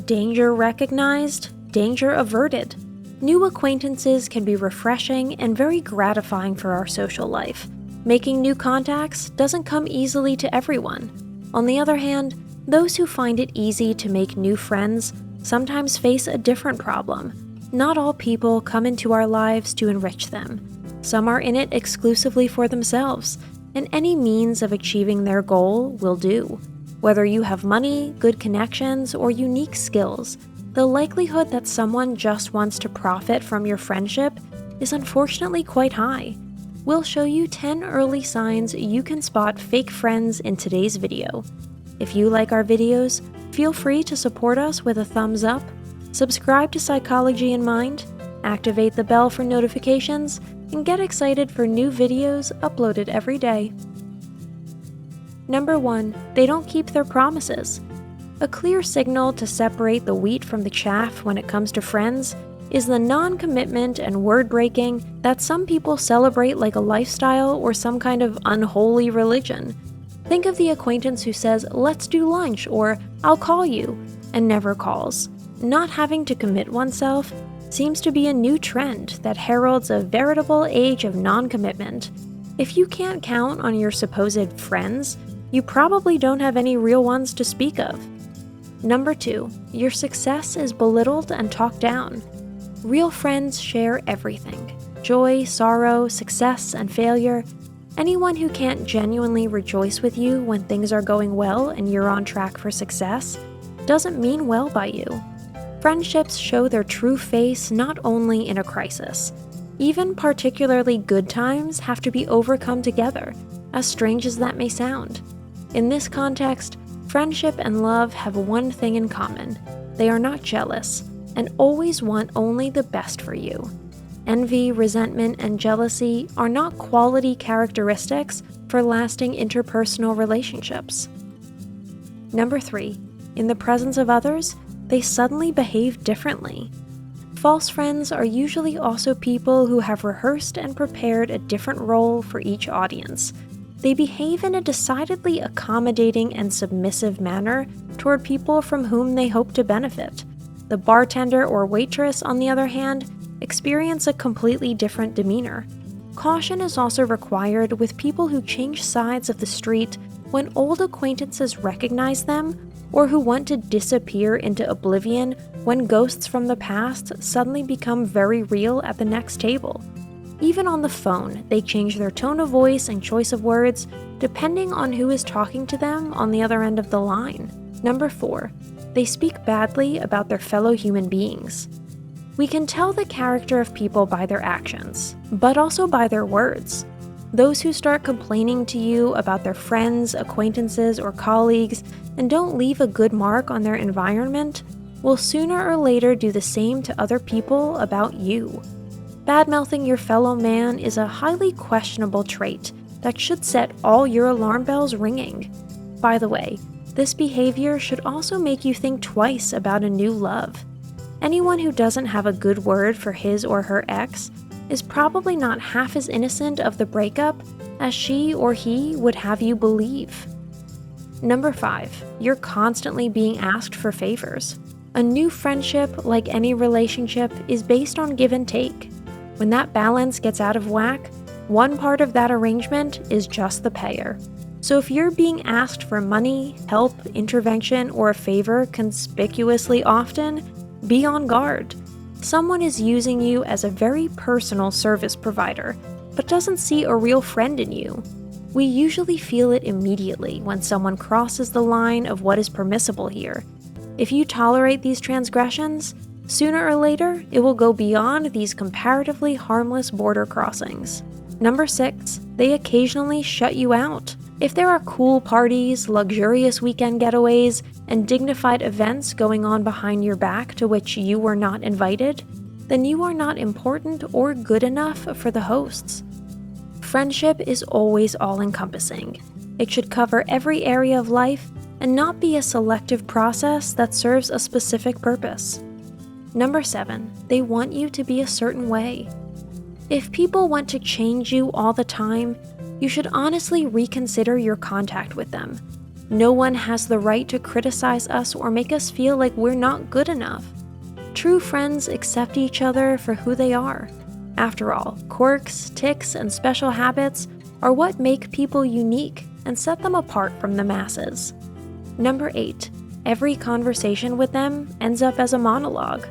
Danger recognized, danger averted. New acquaintances can be refreshing and very gratifying for our social life. Making new contacts doesn't come easily to everyone. On the other hand, those who find it easy to make new friends sometimes face a different problem. Not all people come into our lives to enrich them. Some are in it exclusively for themselves, and any means of achieving their goal will do. Whether you have money, good connections, or unique skills, the likelihood that someone just wants to profit from your friendship is unfortunately quite high. We'll show you 10 early signs you can spot fake friends in today's video. If you like our videos, feel free to support us with a thumbs up, subscribe to Psychology in Mind, activate the bell for notifications, and get excited for new videos uploaded every day. Number 1. They don't keep their promises. A clear signal to separate the wheat from the chaff when it comes to friends is the non-commitment and word-breaking that some people celebrate like a lifestyle or some kind of unholy religion. Think of the acquaintance who says, "Let's do lunch," or "I'll call you," and never calls. Not having to commit oneself seems to be a new trend that heralds a veritable age of non-commitment. If you can't count on your supposed friends, you probably don't have any real ones to speak of. Number 2, your success is belittled and talked down. Real friends share everything: joy, sorrow, success, and failure. Anyone who can't genuinely rejoice with you when things are going well and you're on track for success doesn't mean well by you. Friendships show their true face not only in a crisis. Even particularly good times have to be overcome together, as strange as that may sound. In this context, friendship and love have one thing in common: they are not jealous and always want only the best for you. Envy, resentment, and jealousy are not quality characteristics for lasting interpersonal relationships. Number 3, in the presence of others, they suddenly behave differently. False friends are usually also people who have rehearsed and prepared a different role for each audience. They behave in a decidedly accommodating and submissive manner toward people from whom they hope to benefit. The bartender or waitress, on the other hand, experience a completely different demeanor. Caution is also required with people who change sides of the street when old acquaintances recognize them, or who want to disappear into oblivion when ghosts from the past suddenly become very real at the next table. Even on the phone, they change their tone of voice and choice of words depending on who is talking to them on the other end of the line. Number 4, they speak badly about their fellow human beings. We can tell the character of people by their actions, but also by their words. Those who start complaining to you about their friends, acquaintances, or colleagues and don't leave a good mark on their environment will sooner or later do the same to other people about you. Bad-mouthing your fellow man is a highly questionable trait that should set all your alarm bells ringing. By the way, this behavior should also make you think twice about a new love. Anyone who doesn't have a good word for his or her ex is probably not half as innocent of the breakup as she or he would have you believe. Number 5, you're constantly being asked for favors. A new friendship, like any relationship, is based on give and take. When that balance gets out of whack, one part of that arrangement is just the payer. So if you're being asked for money, help, intervention, or a favor conspicuously often, be on guard. Someone is using you as a very personal service provider, but doesn't see a real friend in you. We usually feel it immediately when someone crosses the line of what is permissible here. If you tolerate these transgressions, sooner or later it will go beyond these comparatively harmless border crossings. Number 6, they occasionally shut you out. If there are cool parties, luxurious weekend getaways, and dignified events going on behind your back to which you were not invited, then you are not important or good enough for the hosts. Friendship is always all-encompassing. It should cover every area of life and not be a selective process that serves a specific purpose. Number 7, they want you to be a certain way. If people want to change you all the time, you should honestly reconsider your contact with them. No one has the right to criticize us or make us feel like we're not good enough. True friends accept each other for who they are. After all, quirks, tics, and special habits are what make people unique and set them apart from the masses. Number 8. Every conversation with them ends up as a monologue.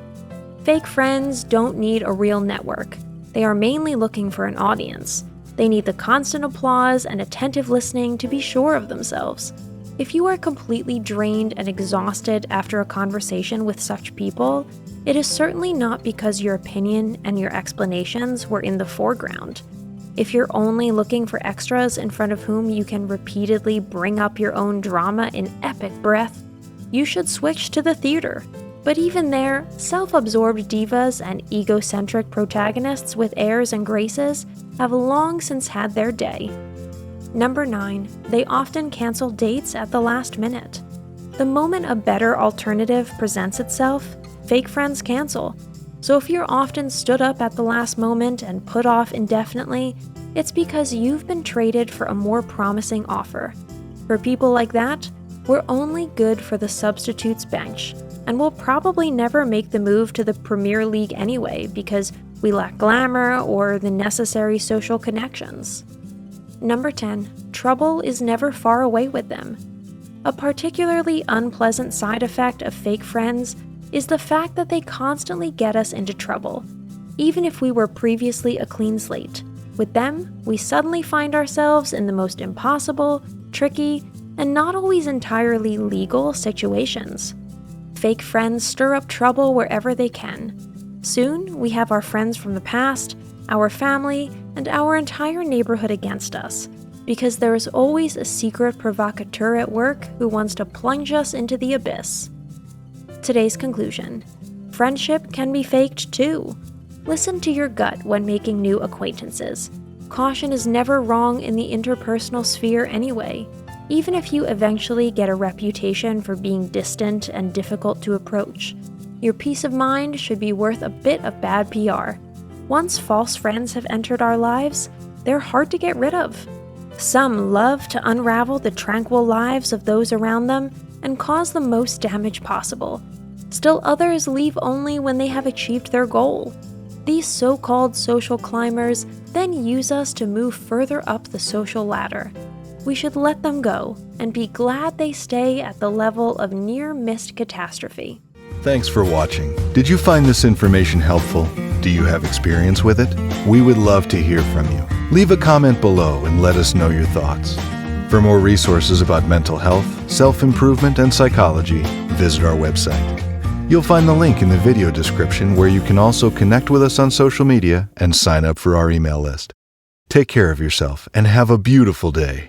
Fake friends don't need a real network. They are mainly looking for an audience. They need the constant applause and attentive listening to be sure of themselves. If you are completely drained and exhausted after a conversation with such people, it is certainly not because your opinion and your explanations were in the foreground. If you're only looking for extras in front of whom you can repeatedly bring up your own drama in epic breath, you should switch to the theater. But even there, self-absorbed divas and egocentric protagonists with airs and graces have long since had their day. Number 9. They often cancel dates at the last minute. The moment a better alternative presents itself, fake friends cancel. So if you're often stood up at the last moment and put off indefinitely, it's because you've been traded for a more promising offer. For people like that, we're only good for the substitutes bench, and we'll probably never make the move to the Premier League anyway because we lack glamour or the necessary social connections. Number 10. Trouble is never far away with them. A particularly unpleasant side effect of fake friends is the fact that they constantly get us into trouble, even if we were previously a clean slate. With them, we suddenly find ourselves in the most impossible, tricky, and not always entirely legal situations. Fake friends stir up trouble wherever they can. Soon, we have our friends from the past, our family, and our entire neighborhood against us, because there is always a secret provocateur at work who wants to plunge us into the abyss. Today's conclusion: friendship can be faked too. Listen to your gut when making new acquaintances. Caution is never wrong in the interpersonal sphere anyway, even if you eventually get a reputation for being distant and difficult to approach. Your peace of mind should be worth a bit of bad PR. Once false friends have entered our lives, they're hard to get rid of. Some love to unravel the tranquil lives of those around them and cause the most damage possible. Still others leave only when they have achieved their goal. These so-called social climbers then use us to move further up the social ladder. We should let them go and be glad they stay at the level of near-missed catastrophe. Thanks for watching. Did you find this information helpful? Do you have experience with it? We would love to hear from you. Leave a comment below and let us know your thoughts. For more resources about mental health, self-improvement, and psychology, visit our website. You'll find the link in the video description where you can also connect with us on social media and sign up for our email list. Take care of yourself and have a beautiful day.